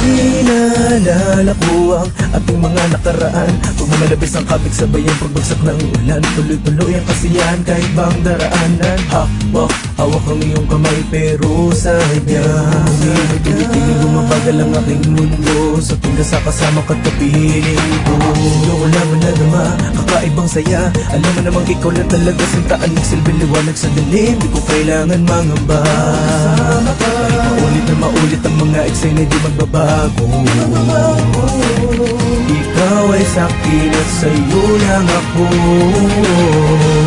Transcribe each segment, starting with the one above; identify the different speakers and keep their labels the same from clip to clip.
Speaker 1: Inaalala ko ang ating mga nakaraan, pagmamalabis ang kabig sabay ang pagbagsak ng ulan. Tuloy-tuloy ang kasiyahan kahit bang daraanan. Hawak ang iyong kamay pero sayang tuloy-tuloy bumabagal ang aking mundo sa tuwing sa kasama ka't kapiling ko. Wala mo na naman, kakaibang saya. Alam mo namang ikaw na talaga sintaan, magsilbing liwanag sa dilim. Di ko kailangan mangamba, kahit maulit na maulit ang mga eksena di magbabago. Ikaw ay sakin at sa'yo lang ako.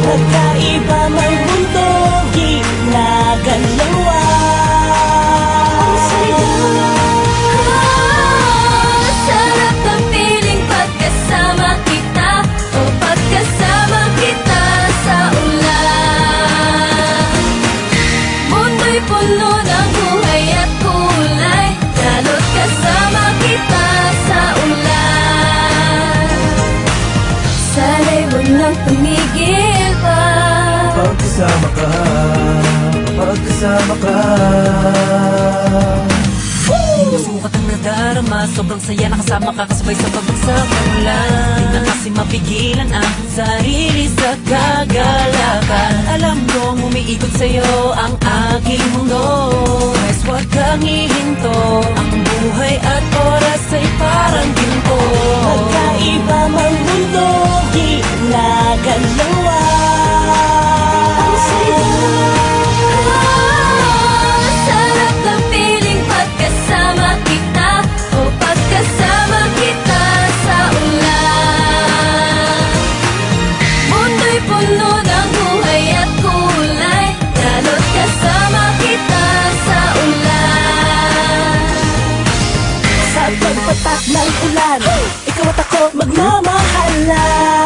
Speaker 2: Magkaiba mang mundo, ginagalawa. Ang saya, sarap ng feeling pagkasama kita, o pagkasama kita sa ulan. Mundo'y puno ng buhay at kulay, lalo't kasama kita sa ulan. Sana'y huwag nang tumigil pa,
Speaker 1: Pagkasama ka, pagkasama ka.
Speaker 3: Di mo sukat ang nadarama, sobrang saya nakasama ka kasabay sa pagbagsak ng ulan. Di na kasi mapigilan ang sarili sa kagalakan. Alam kong umiikot sa'yo ang aking mundo, mas huwag kang ihinto, ang buhay at oras ay parang ginto.
Speaker 2: magkaiba mang mundo, ginagalawa. Ang saya, sarap ng feeling pagkasama kita, o pagkasama kita sa ulan. Mundo'y puno ng buhay at kulay, lalo't kasama kita sa ulan. Sa pagpatak ng ulan, ikaw at ako magmamahalan.